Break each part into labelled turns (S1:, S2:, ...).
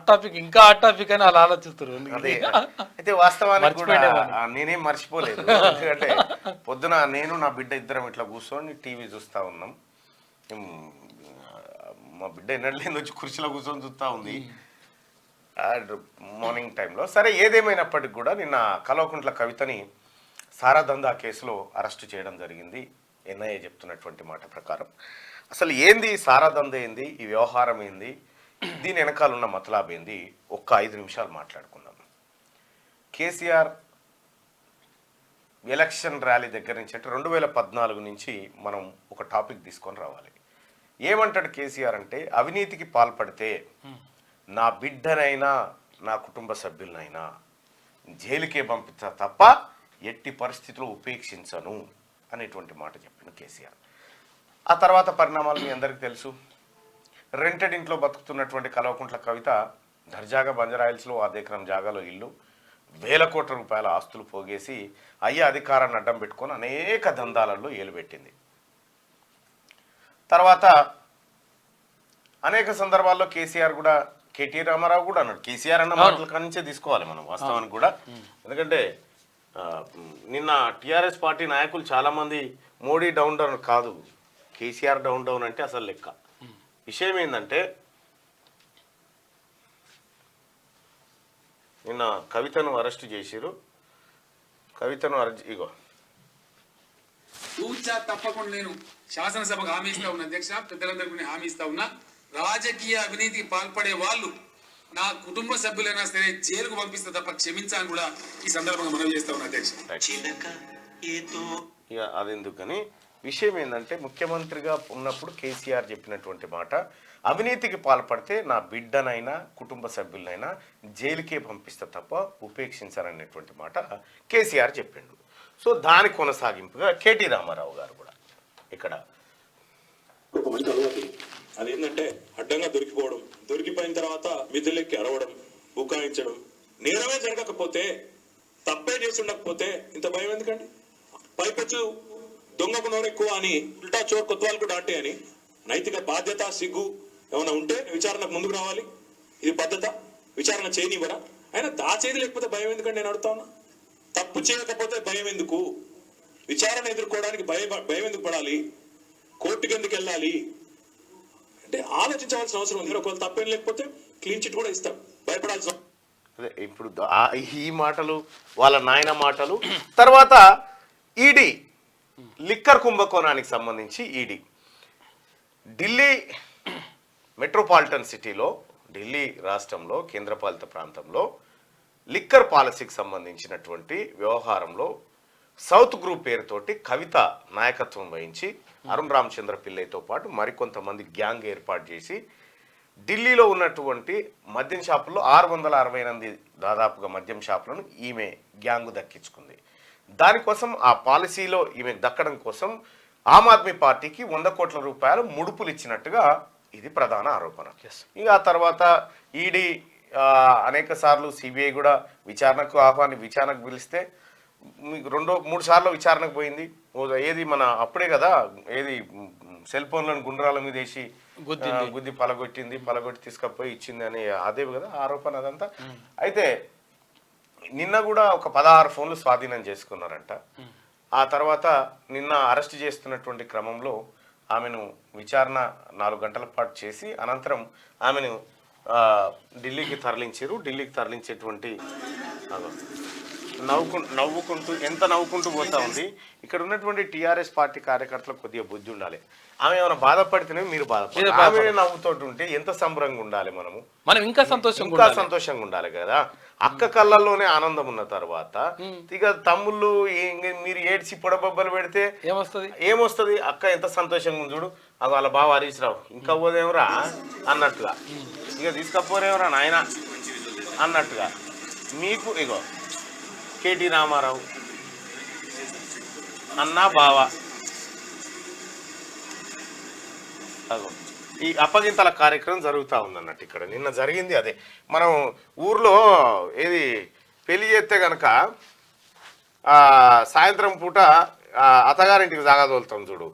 S1: Hot topic ఇంకా hot topic అని అలా ఆలోచిస్తారు.
S2: అదే అయితే వాస్తవానికి కూడా నేనేం మర్చిపోలేదు. ఎందుకంటే పొద్దున నేను నా బిడ్డ ఇద్దరం ఇట్లా కూర్చొని టీవీ చూస్తా ఉన్నాం. మా బిడ్డ ఎన్నడలేని వచ్చి కుర్చీలో కూర్చొని చూస్తూ ఉంది మార్నింగ్ టైంలో. సరే, ఏదేమైనప్పటికి కూడా నిన్న కల్వకుంట్ల కవితని సారాదందా కేసులో అరెస్టు చేయడం జరిగింది. ఎన్ఐఏ చెప్తున్నటువంటి మాట ప్రకారం అసలు ఏంది సారాదంద, ఏంది ఈ వ్యవహారం, ఏంది దీని వెనకాల ఉన్న మతలాబ్ ఏంది, ఒక్క 5 నిమిషాలు మాట్లాడుకుందాం. కేసీఆర్ ఎలక్షన్ ర్యాలీ దగ్గర నుంచి అంటే 2014 నుంచి మనం ఒక టాపిక్ తీసుకొని రావాలి. ఏమంటాడు కేసీఆర్ అంటే, అవినీతికి పాల్పడితే నా బిడ్డనైనా నా కుటుంబ సభ్యులనైనా జైలుకే పంపిస్తా తప్ప ఎట్టి పరిస్థితుల్లో ఉపేక్షించను అనేటువంటి మాట చెప్పిండు కేసీఆర్. ఆ తర్వాత పరిణామాలు మీ అందరికీ తెలుసు. రెంటెడ్ ఇంట్లో బతుకుతున్నటువంటి కల్వకుంట్ల కవిత దర్జాగా బంజారాహిల్స్లో 1 ఎకరం జాగాలో ఇల్లు, వేల కోట్ల రూపాయల ఆస్తులు పోగేసి అయ్యే అధికారాన్ని అడ్డం పెట్టుకొని అనేక దందాలలో ఏలుబెట్టింది. తర్వాత అనేక సందర్భాల్లో కేసీఆర్ కూడా, కేటీ రామారావు కూడా అన్నాడు. కేసీఆర్ అన్న మాటల కానించే తీసుకోవాలి మనం వాస్తవానికి కూడా. ఎందుకంటే నిన్న టీఆర్ఎస్ పార్టీ నాయకులు చాలామంది మోడీ డౌన్ డౌన్ కాదు, కేసీఆర్ డౌన్ డౌన్ అంటే అసలు లెక్క. విషయం ఏంటంటే, నిన్న కవితను అరెస్ట్ చేసిరు. కవితను ఇగో
S3: తప్పకుండా నేను శాసనసభకు హామీ ఇస్తా ఉన్నా అధ్యక్ష, పెద్దలందరికీ హామీ ఇస్తా ఉన్నా, రాజకీయ అవినీతికి పాల్పడే వాళ్ళు నా కుటుంబ సభ్యులైనా సరే జైలుకు పంపిస్తే తప్ప క్షమించాలని కూడా ఈ సందర్భంగా మనవి చేస్తా ఉన్నా అధ్యక్ష.
S2: ఇక అదెందుకని విషయం ఏంటంటే, ముఖ్యమంత్రిగా ఉన్నప్పుడు కేసీఆర్ చెప్పినటువంటి మాట, అవినీతికి పాల్పడితే నా బిడ్డనైనా కుటుంబ సభ్యులనైనా జైలుకే పంపిస్తే తప్ప ఉపేక్షించారనేటువంటి మాట కేసీఆర్ చెప్పిండు. సో దాని కొనసాగింపుగా కేటీ రామారావు గారు కూడా ఇక్కడ
S4: అదేంటంటే అడ్డంగా దొరికిపోవడం, దొరికిపోయిన తర్వాత మిద్దులెక్కి అరవడం, బుకాయించడం, నేరమే జరగకపోతే తప్పే చేసి ఉండకపోతే ఇంత భయం ఎందుకండి? పైపెచ్చు దొంగకు నోరెక్కువ అని, ఉల్టా చోర్ కొత్వాలకు డాటే అని నైతిక బాధ్యత, సిగ్గు ఏమైనా ఉంటే విచారణకు ముందుకు రావాలి. ఇది పద్ధత? విచారణ చేయనివ్వరా? అయినా దాచేది లేకపోతే భయం ఎందుకండి నేను అడుగుతా ఉన్నా. తప్పు చేయకపోతే భయం ఎందుకు? విచారణ ఎదుర్కోవడానికి భయం ఎందుకు పడాలి? కోర్టుకి ఎందుకు వెళ్ళాలి అంటే ఆలోచించవలసిన అవసరం ఉంది. ఒకవేళ తప్పేం లేకపోతే క్లీన్ చిట్ కూడా ఇస్తాం, భయపడాల్సిన.
S2: అదే ఇప్పుడు ఈ మాటలు వాళ్ళ నాయన మాటలు. తర్వాత ఈడీ లిక్కర్ కుంభకోణానికి సంబంధించి ఈడీ ఢిల్లీ మెట్రోపాలిటన్ సిటీలో, ఢిల్లీ రాష్ట్రంలో కేంద్రపాలిత ప్రాంతంలో లిక్కర్ పాలసీకి సంబంధించినటువంటి వ్యవహారంలో సౌత్ గ్రూప్ పేరుతోటి కవిత నాయకత్వం వహించి అరుణ్ రామచంద్ర పిల్లయ్యతో పాటు మరికొంతమంది గ్యాంగ్ ఏర్పాటు చేసి ఢిల్లీలో ఉన్నటువంటి మద్యం షాపుల్లో 668 దాదాపుగా మద్యం షాపులను ఈమె గ్యాంగ్ దక్కించుకుంది. దానికోసం ఆ పాలసీలో ఈమె దక్కడం కోసం ఆమ్ ఆద్మీ పార్టీకి 100 కోట్ల రూపాయలు ముడుపులు ఇచ్చినట్టుగా ఇది ప్రధాన ఆరోపణ. ఇక ఆ తర్వాత ఈడీ అనేక సార్లు సిబిఐ కూడా విచారణకు పిలిస్తే మీకు 2-3 సార్లు విచారణకు పోయింది. ఏది మన అప్పుడే కదా, ఏది సెల్ ఫోన్లను గుండ్రాల మీద వేసి గుద్ది పలగొట్టి తీసుకపోయి ఇచ్చింది అని అదే కదా ఆరోపణ అదంతా. అయితే నిన్న కూడా ఒక 16 ఫోన్లు స్వాధీనం చేసుకున్నారంట. ఆ తర్వాత నిన్న అరెస్ట్ చేస్తున్నటువంటి క్రమంలో ఆమెను విచారణ 4 గంటల పాటు చేసి అనంతరం ఆమెను ఢిల్లీకి తరలించారు. ఢిల్లీకి తరలించేటువంటి నవ్వుకుంటూ పోతా ఉంది. ఇక్కడ ఉన్నటువంటి టీఆర్ఎస్ పార్టీ కార్యకర్తలకు కొద్దిగా బుద్ధి ఉండాలి. ఆమె ఏమైనా బాధపడితేనే మీరు బాధపడాలి. ఆమె నవ్వుతోటి ఉంటే ఎంత సంబరంగా ఉండాలి, మనం ఇంకా సంతోషంగా ఉండాలి కదా. అక్క కళ్ళల్లోనే ఆనందం ఉన్న తర్వాత ఇక తమ్ముళ్ళు మీరు ఏడ్చి పొడబొబ్బలు పెడితే ఏమొస్తుంది? అక్క ఎంత సంతోషంగా ఉంది చూడు, అది వాళ్ళ బావ హరీష్ రావు ఇంకా పోదేమరా అన్నట్టుగా, ఇక తీసుకపోరేమరా నాయన అన్నట్టుగా. మీకు ఇగో కేటీ రామారావు అన్న బావ ఈ అప్పగింతల కార్యక్రమం జరుగుతూ ఉందన్నట్టు. ఇక్కడ నిన్న జరిగింది అదే. మనం ఊర్లో ఏది పెళ్లి చేస్తే కనుక సాయంత్రం పూట అత్తగారింటికి జాగా తోలుతాం చూడు,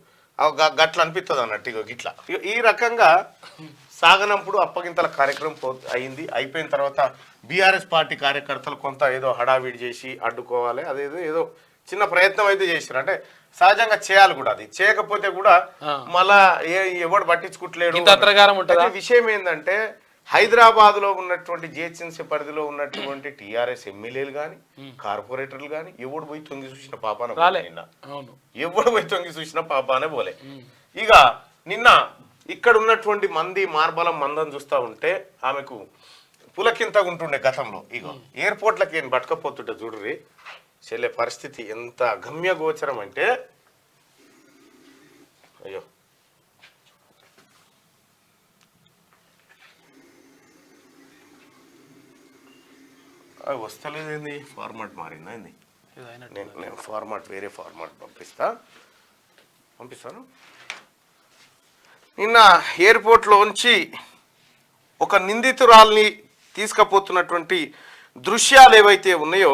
S2: గట్ల అనిపిస్తుంది అన్నట్టు. ఇగో గిట్లా ఈ రకంగా సాగనంపుడు అప్పగింతల కార్యక్రమం అయింది. అయిపోయిన తర్వాత బీఆర్ఎస్ పార్టీ కార్యకర్తలు కొంత ఏదో హడావిడి చేసి అడ్డుకోవాలి, అదేదో ఏదో చిన్న ప్రయత్నం అయితే చేశారు. అంటే సహజంగా చేయాలి కూడా, అది చేయకపోతే కూడా మళ్ళా ఎవడు పట్టించుకుంటలేడు. విషయం ఏంటంటే హైదరాబాద్ లో ఉన్నటువంటి జిహెచ్ఎంసీ పరిధిలో ఉన్నటువంటి టీఆర్ఎస్ ఎమ్మెల్యేలు కానీ కార్పొరేటర్లు కానీ ఎవడు పోయి తొంగి చూసిన పాపాన నిన్న, ఎవడు పోయి తొంగి చూసిన పాపానే పోలే. ఇక నిన్న ఇక్కడ ఉన్నటువంటి మంది మార్బలం మందని చూస్తూ ఉంటే ఆమెకు పులకింతగా ఉంటుండే గతంలో. ఇగో ఎయిర్పోర్ట్లకి ఏం పట్టుకపోతుంటే చూడుర్రి చెల్లె పరిస్థితి ఎంత గమ్య గోచరం అంటే, అయ్యో వస్తలేదేంది, ఫార్మాట్ మారిందా ఏంది? నేను ఫార్మాట్ వేరే ఫార్మాట్ పంపిస్తాను. నిన్న ఎయిర్పోర్ట్లోంచి ఒక నిందితురాల్ని తీసుకుపోతున్నటువంటి దృశ్యాలు ఏవైతే ఉన్నాయో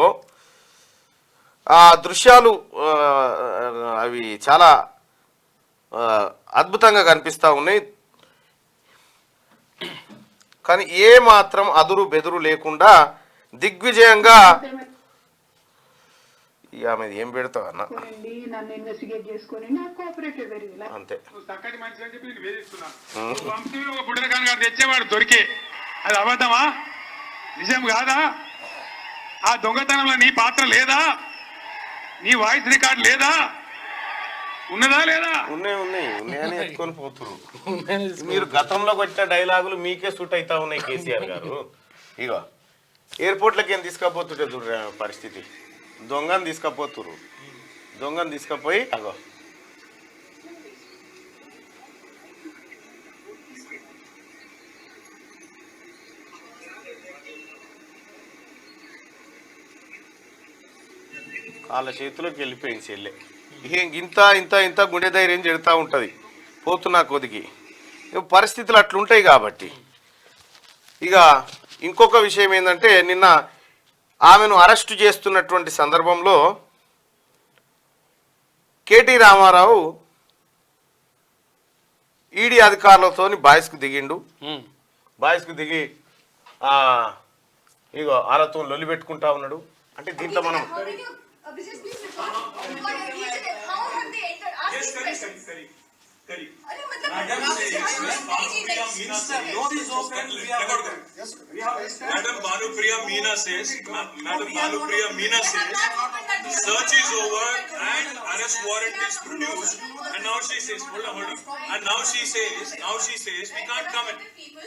S2: ఆ దృశ్యాలు అవి చాలా అద్భుతంగా కనిపిస్తూ ఉన్నాయి. కానీ ఏ మాత్రం అదురు బెదురు లేకుండా దిగ్విజయంగా ఆమె ఏం పెడతావు అన్న అంతే.
S3: తెచ్చేవాడు దొరికే అది అబద్ధమా, నిజం కాదా? ఆ దొంగతనంలో నీ పాత్ర లేదా? నీ వాయిస్ రికార్డ్ లేదా? ఉన్నదా లేదా?
S2: ఉన్నాయని ఎత్తుకొని పోతున్నారు. మీరు గతంలో వచ్చిన డైలాగులు మీకే సూట్ అవుతా ఉన్నాయి కేసీఆర్ గారు. ఇగో ఎయిర్పోర్ట్లకి ఏం తీసుకపోతుంటే చూడ పరిస్థితి, దొంగని తీసుకపోతురు, దొంగని తీసుకపోయి అగో వాళ్ళ చేతిలోకి వెళ్ళిపోయింది చెల్లె. ఇంత ఇంత ఇంత గుండె ధైర్యం చెడుతూ ఉంటుంది పోతున్నా కొద్దికి, పరిస్థితులు అట్లుంటాయి కాబట్టి. ఇక ఇంకొక విషయం ఏంటంటే నిన్న ఆమెను అరెస్టు చేస్తున్నటువంటి సందర్భంలో కేటీ రామారావు ఈడీ అధికారులతో బాయ్స్కు దిగిండు. బాయ్స్కు దిగి ఇగో వాళ్ళతో లొల్లి పెట్టుకుంటా ఉన్నాడు. అంటే దీంట్లో మనం
S4: Madam Bhanupriya Meena says, search is over and arrest warrant is produced, and now she says, hold on, and now she says we can't come in,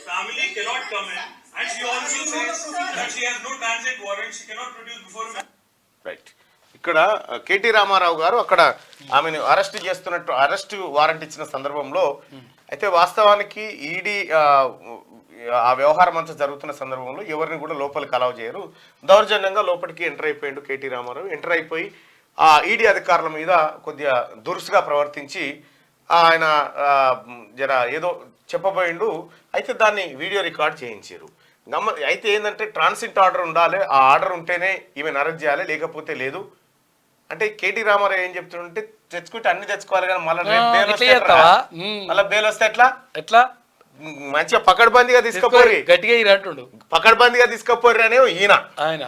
S4: family cannot come in, and she also says that she has no transit warrant, she cannot produce before.
S2: Right. ఇక్కడ KT Ramarao గారు అక్కడ ఆమెను arrest warrant ఇచ్చిన సందర్భంలో అయితే వాస్తవానికి ED ఆ వ్యవహారం అంతా జరుగుతున్న సందర్భంలో ఎవరిని కూడా లోపలికి అలౌ చేయరు. దౌర్జన్యంగా లోపలికి ఎంటర్ అయిపోయాడు కేటీ రామారావు. ఎంటర్ అయిపోయి ఆ ఈడీ అధికారుల మీద కొద్దిగా దురుసుగా ప్రవర్తించి ఆయన జర ఏదో చెప్పబోయిండు. అయితే దాన్ని వీడియో రికార్డ్ చేయించారు. అయితే ఏంటంటే ట్రాన్సిట్ ఆర్డర్ ఉండాలి, ఆ ఆర్డర్ ఉంటేనే ఈమెను అరెస్ట్ చేయాలి, లేకపోతే లేదు. అంటే కేటీ రామారావు ఏం చెప్తుంటే తెచ్చుకుంటే అన్ని తెచ్చుకోవాలి కానీ మళ్ళీ బెయిల్ వస్తే ఎట్లా మంచిగా పకడ్బందీగా తీసుకుపోయి పకడ్బందీగా తీసుకుపోయి అనే ఆయన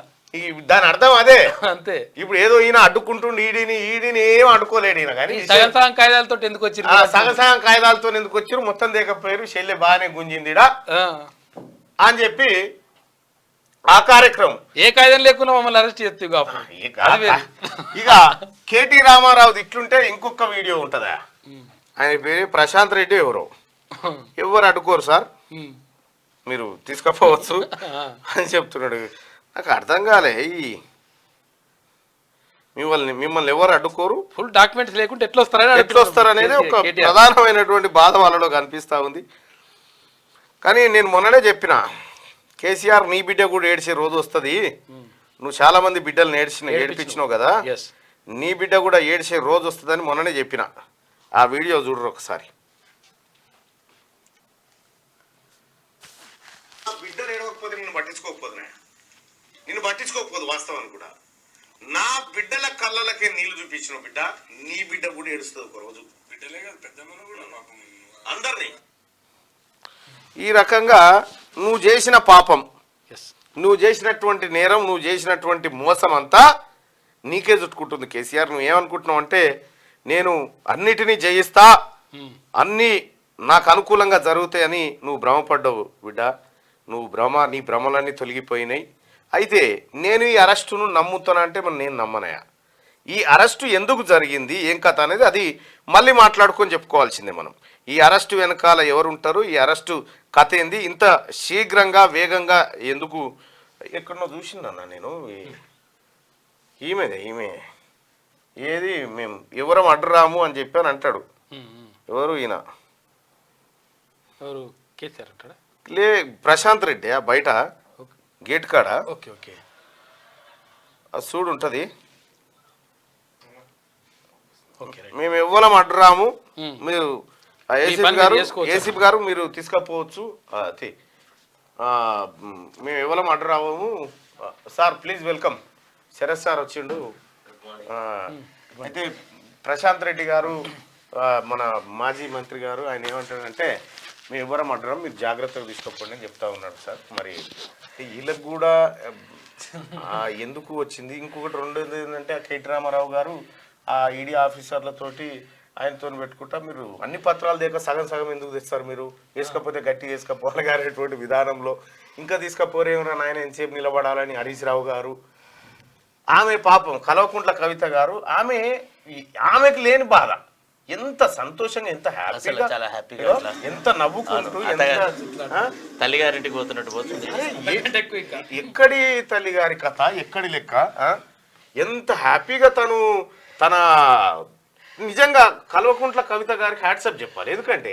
S2: దాని అర్థం అదే. అంతే. ఇప్పుడు ఏదో ఈయన అడ్డుకుంటుండు ఈడీని ఏం అడ్డుకోలేడు ఈయన. కానీ
S1: సగం కాయిదాలతో ఎందుకు వచ్చారు,
S2: సగం కాయిదాలతో ఎందుకు వచ్చారు, మొత్తం దేకపోయారు, చెల్లె బాగానే గుంజిందిడా అని చెప్పి ఆ కార్యక్రమం
S1: ఏ కాయిదం లేకుండా మమ్మల్ని అరెస్ట్ చేస్తావు.
S2: ఇక కేటీ రామారావు ఇట్లుంటే ఇంకొక వీడియో ఉంటుందా, ఆయన పేరు ప్రశాంత్ రెడ్డి ఎవరు అడ్డుకోరు సార్, మీరు తీసుకపోవచ్చు అని చెప్తున్నాడు. నాకు అర్థం కాలే, మిమ్మల్ని ఎవరు అడ్డుకోరు,
S1: ఫుల్ డాక్యుమెంట్స్ లేకుంటే ఎట్లా
S2: వస్తారనేది ఒక ప్రధానమైనటువంటి బాధ వాళ్ళలో కనిపిస్తూ ఉంది. కానీ నేను మొన్ననే చెప్పిన, కేసీఆర్ నీ బిడ్డ కూడా ఏడ్చే రోజు వస్తుంది, నువ్వు చాలా మంది బిడ్డలు ఏడిపించినావు కదా, నీ బిడ్డ కూడా ఏడ్చే రోజు వస్తుందని మొన్ననే చెప్పిన. ఆ వీడియో చూడరు ఒకసారి. బిడ్డలు ఏడవకపోతే నిన్ను పట్టించుకోకపోదు వాస్తవాన్ని కూడా. నా బిడ్డల కళ్ళలకే నీళ్లు చూపించిన బిడ్డ, నీ బిడ్డ కూడా ఏడుస్తుంది ఒక రోజు. బిడ్డలే కాదు పెద్దమ్మను కూడా అందరినీ. ఈ రకంగా నువ్వు చేసిన పాపం,
S1: ఎస్
S2: నువ్వు చేసినటువంటి నేరం, నువ్వు చేసినటువంటి మోసం అంతా నీకే చుట్టుకుంటుంది కేసీఆర్. నువ్వు ఏమనుకుంటున్నావు అంటే నేను అన్నిటినీ జయిస్తా, అన్నీ నాకు అనుకూలంగా జరుగుతాయని నువ్వు భ్రమపడ్డావు బిడ్డ. నీ భ్రమలన్నీ తొలగిపోయినాయి. అయితే నేను ఈ అరెస్టును నమ్ముతానా అంటే మరి నేను నమ్మనయా. ఈ అరెస్టు ఎందుకు జరిగింది, ఏం కథ అనేది అది మళ్ళీ మాట్లాడుకొని చెప్పుకోవాల్సిందే మనం. ఈ అరెస్టు వెనకాల ఎవరుంటారు, ఈ అరెస్టు కథ ఏంది, ఇంత శీఘ్రంగా వేగంగా ఎందుకు. ఎక్కడనో చూసిందన్నా నేను, ఈమె ఏది మేము ఎవరం అడ్డురాము అని చెప్పి అని అంటాడు. ఎవరు ఈయన,
S1: ఎవరు కేసీఆర్ అంటాడా?
S2: ప్రశాంత్ రెడ్డి బయట గేట్ కాడ
S1: ఓకే ఓకే
S2: ఆ సూడు ఉంటుంది.
S1: Okay right.
S2: మేము ఎవ్వరం అడ్డురాము, మీరు
S1: పని
S2: ఏసీపీ గారు మీరు తీసుకపోవచ్చు. మేము ఎవ్వరం అడ్డురాము sir, please welcome. Sharath sir వచ్చిండు. అయితే ప్రశాంత్ రెడ్డి గారు మన మాజీ మంత్రి గారు ఆయన ఏమంటాడంటే మేము ఎవరం అడ్డురాము, మీరు జాగ్రత్తగా తీసుకోకండి అని చెప్తా ఉన్నాడు సార్. మరి వీళ్ళకి కూడా ఎందుకు వచ్చింది. ఇంకొకటి రెండోది ఏంటంటే కేటీ రామారావు గారు ఆ ఈడీ ఆఫీసర్లతోటి ఆయనతో పెట్టుకుంటా మీరు అన్ని పత్రాలు దేక సగం ఎందుకు తెస్తారు, మీరు వేసుకపోతే గట్టి వేసుకపోవాలి అనేటువంటి విధానంలో ఇంకా తీసుకపోరేమన్నా నాయన ఎంతసేపు నిలబడాలని హరీష్ రావు గారు. ఆమె పాపం కల్వకుంట్ల కవిత గారు, ఆమెకు లేని బాధ, ఎంత సంతోషంగా, ఎంత హ్యాపీగా,
S5: చాలా హ్యాపీగా,
S2: ఎంత నవ్వుకుంటూ,
S5: తల్లిగారింటికి పోతున్నట్టు పోతుంది.
S2: ఎక్కడి తల్లి గారి కథ, ఎక్కడి లెక్క, ఎంత హ్యాపీగా తన నిజంగా కల్వకుంట్ల కవిత గారికి హ్యాట్సప్ చెప్పాలి. ఎందుకంటే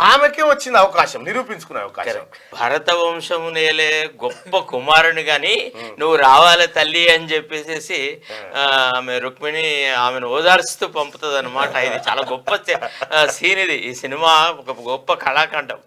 S2: ఆమెకే వచ్చింది అవకాశం, నిరూపించుకునే అవకాశం.
S5: భరత వంశము నేలే గొప్ప కుమారుని గాని నువ్వు రావాలి తల్లి అని చెప్పేసి ఆమె రుక్మిణి ఆమెను ఓదార్చుతూ పంపుతుంది అనమాట. ఇది చాలా గొప్ప సీన్. ఇది ఈ సినిమా ఒక గొప్ప కళాఖండం.